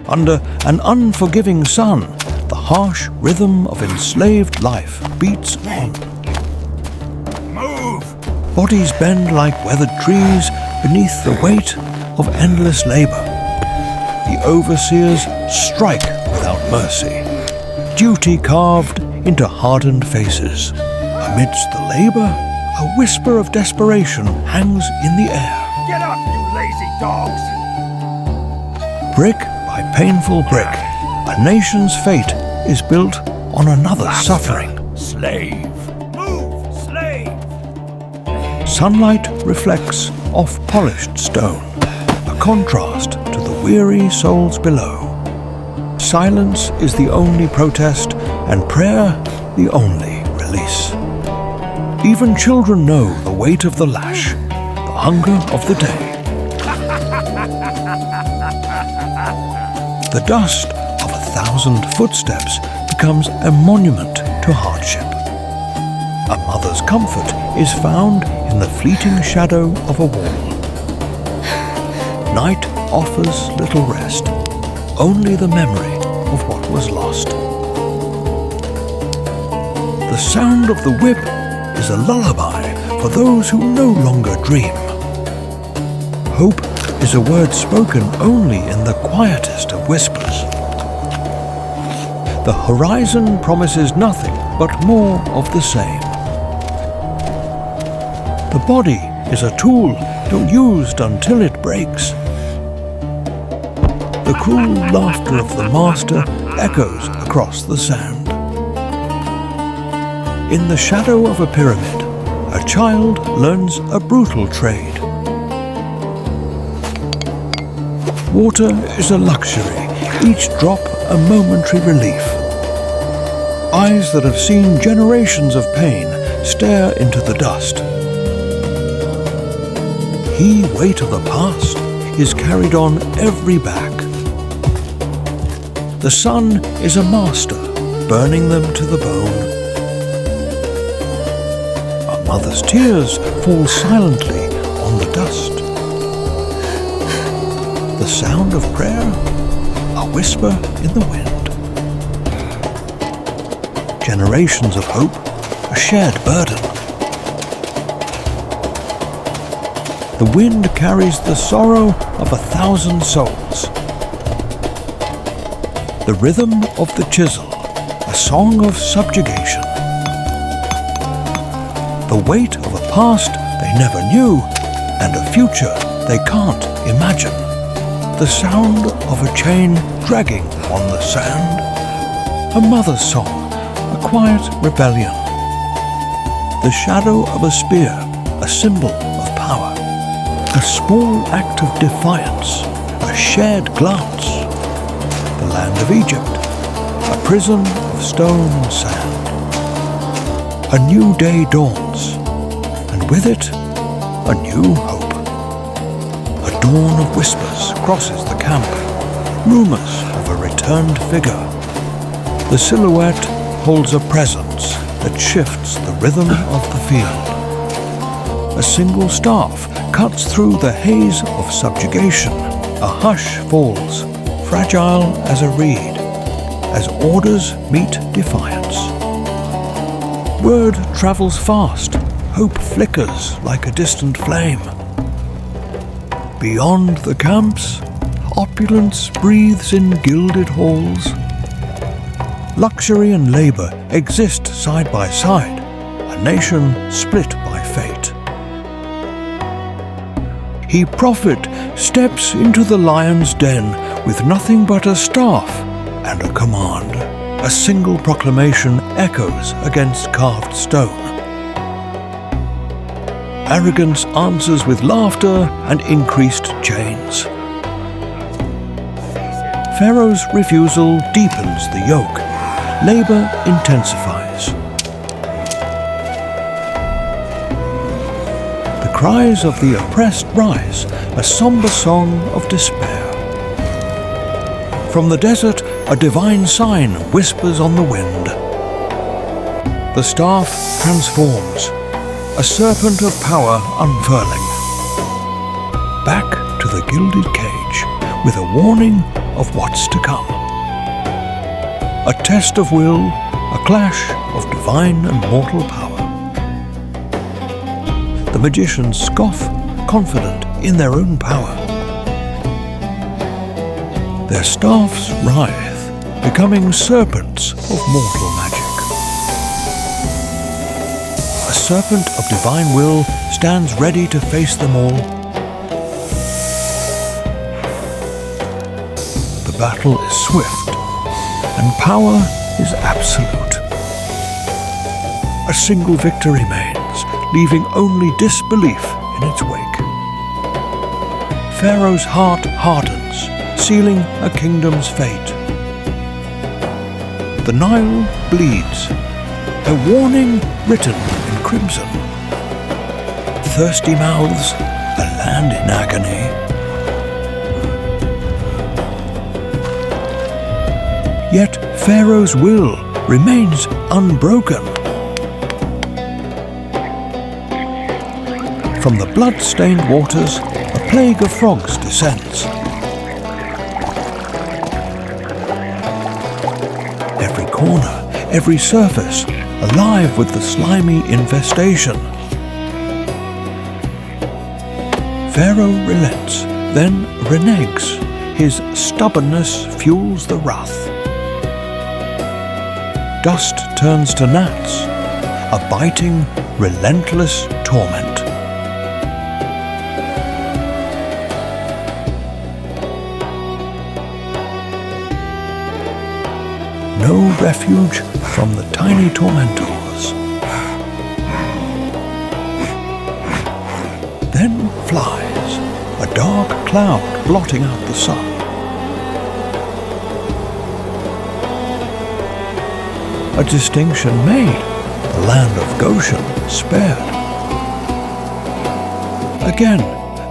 Under an unforgiving sun, the harsh rhythm of enslaved life beats on. Move! Bodies bend like weathered trees beneath the weight of endless labor. The overseers strike without mercy, duty carved into hardened faces. Amidst the labor, a whisper of desperation hangs in the air. Get up, you lazy dogs! Brick by painful brick, a nation's fate is built on another suffering. Slave! Move, slave! Sunlight reflects off polished stone, a contrast to the weary souls below. Silence is the only protest, and prayer the only release. Even children know the weight of the lash, the hunger of the day. The dust of 1,000 footsteps becomes a monument to hardship. A mother's comfort is found in the fleeting shadow of a wall. Night offers little rest, only the memory of what was lost. The sound of the whip is a lullaby for those who no longer dream. Hope is a word spoken only in the quietest of whispers. The horizon promises nothing but more of the same. The body is a tool used until it breaks. The cruel laughter of the master echoes across the sand. In the shadow of a pyramid, a child learns a brutal trade. Water is a luxury, each drop a momentary relief. Eyes that have seen generations of pain stare into the dust. The weight of the past is carried on every back. The sun is a master, burning them to the bone. A mother's tears fall silently on the dust. The sound of prayer, a whisper in the wind. Generations of hope, a shared burden. The wind carries the sorrow of 1,000 souls. The rhythm of the chisel, a song of subjugation. The weight of a past they never knew, and a future they can't imagine. The sound of a chain dragging on the sand. A mother's song, a quiet rebellion. The shadow of a spear, a symbol of power. A small act of defiance, a shared glance. The land of Egypt, a prison of stone and sand. A new day dawns, and with it, a new hope. A dawn of whispers crosses the camp, rumors of a returned figure. The silhouette holds a presence that shifts the rhythm of the field. A single staff cuts through the haze of subjugation. A hush falls, fragile as a reed, as orders meet defiance. Word travels fast, hope flickers like a distant flame. Beyond the camps, opulence breathes in gilded halls. Luxury and labor exist side by side, a nation split by fate. He prophet steps into the lion's den with nothing but a staff and a command. A single proclamation echoes against carved stone. Arrogance answers with laughter and increased chains. Pharaoh's refusal deepens the yoke. Labor intensifies. The cries of the oppressed rise, a somber song of despair. From the desert, a divine sign whispers on the wind. The staff transforms, a serpent of power unfurling. Back to the gilded cage, with a warning of what's to come. A test of will, a clash of divine and mortal power. The magicians scoff, confident in their own power. Their staffs writhe, becoming serpents of mortal magic. A serpent of divine will stands ready to face them all. The battle is swift, and power is absolute. A single victor remains, leaving only disbelief in its wake. Pharaoh's heart hardens, sealing a kingdom's fate. The Nile bleeds, a warning written in crimson. Thirsty mouths, a land in agony. Yet Pharaoh's will remains unbroken. From the blood-stained waters, a plague of frogs descends. Every corner, every surface, alive with the slimy infestation. Pharaoh relents, then reneges. His stubbornness fuels the wrath. Dust turns to gnats, a biting, relentless torment. No refuge from the tiny tormentors. Then flies, a dark cloud blotting out the sun. A distinction made, the land of Goshen spared. Again,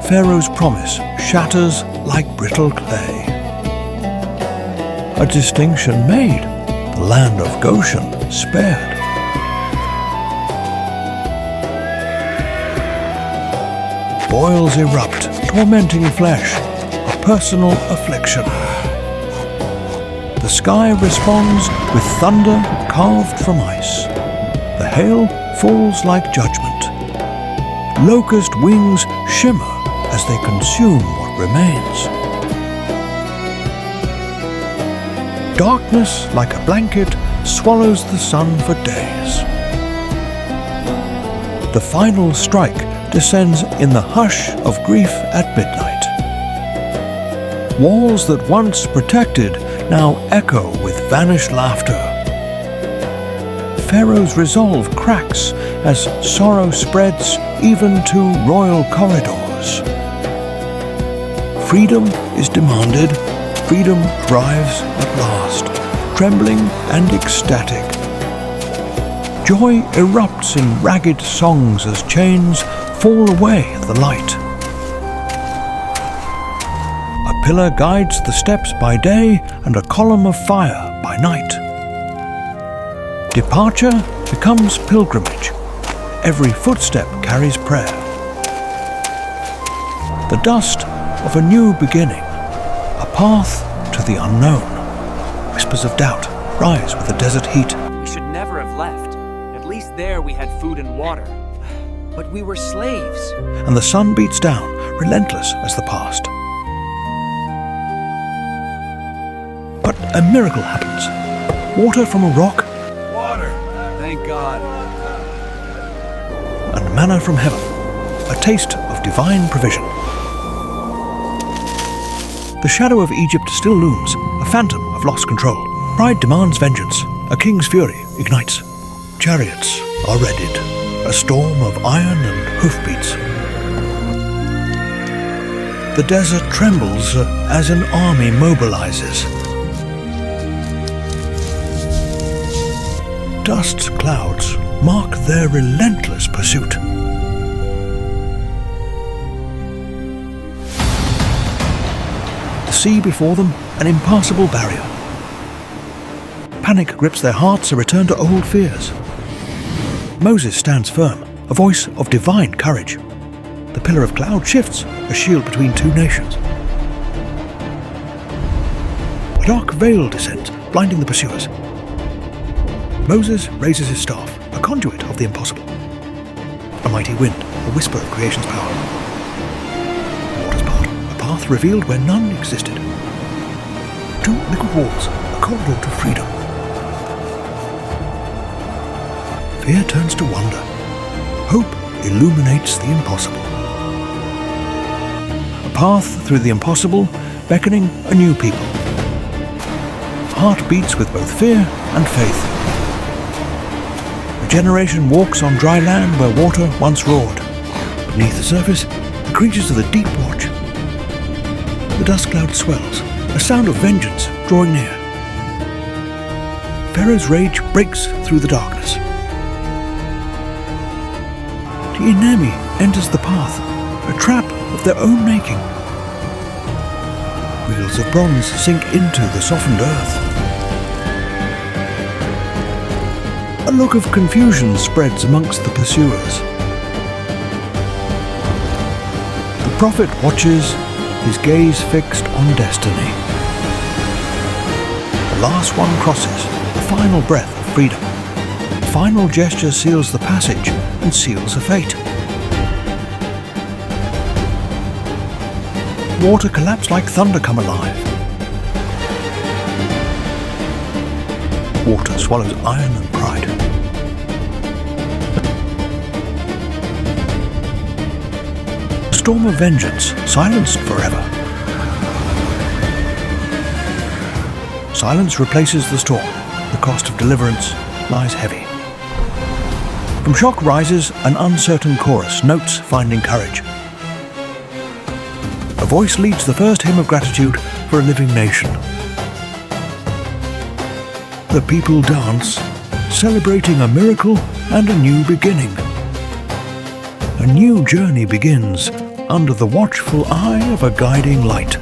Pharaoh's promise shatters like brittle clay. A distinction made, the land of Goshen spared. Boils erupt, tormenting flesh, a personal affliction. The sky responds with thunder carved from ice. The hail falls like judgment. Locust wings shimmer as they consume what remains. Darkness, like a blanket, swallows the sun for days. The final strike descends in the hush of grief at midnight. Walls that once protected now echo with vanished laughter. Pharaoh's resolve cracks as sorrow spreads even to royal corridors. Freedom is demanded. Freedom arrives at last, trembling and ecstatic. Joy erupts in ragged songs as chains fall away at the light. A pillar guides the steps by day and a column of fire by night. Departure becomes pilgrimage. Every footstep carries prayer. The dust of a new beginning. A path to the unknown. Whispers of doubt rise with the desert heat. We should never have left. At least there we had food and water. But we were slaves. And the sun beats down, relentless as the past. But a miracle happens. Water from a rock. Water! Thank God. And manna from heaven. A taste of divine provision. The shadow of Egypt still looms, a phantom of lost control. Pride demands vengeance. A king's fury ignites. Chariots are readied. A storm of iron and hoofbeats. The desert trembles as an army mobilizes. Dust clouds mark their relentless pursuit. The sea before them, an impassable barrier. Panic grips their hearts, a return to old fears. Moses stands firm, a voice of divine courage. The pillar of cloud shifts, a shield between two nations. dark veil descends, blinding the pursuers. Moses raises his staff, a conduit of the impossible. A mighty wind, a whisper of creation's power. Waters part, a path revealed where none existed. Two liquid walls, a corridor to freedom. Fear turns to wonder. Hope illuminates the impossible. A path through the impossible, beckoning a new people. Heart beats with both fear and faith. A generation walks on dry land where water once roared. Beneath the surface, the creatures of the deep watch. The dust cloud swells, a sound of vengeance drawing near. Pharaoh's rage breaks through the darkness. The enemy enters the path, a trap of their own making. Wheels of bronze sink into the softened earth. A look of confusion spreads amongst the pursuers. The prophet watches, his gaze fixed on destiny. The last one crosses, the final breath of freedom. The final gesture seals the passage and seals a fate. Water collapsed like thunder come alive. Water swallows iron and pride. A storm of vengeance, silenced forever. Silence replaces the storm. The cost of deliverance lies heavy. From shock rises an uncertain chorus, notes finding courage. A voice leads the first hymn of gratitude for a living nation. The people dance, celebrating a miracle and a new beginning. A new journey begins under the watchful eye of a guiding light.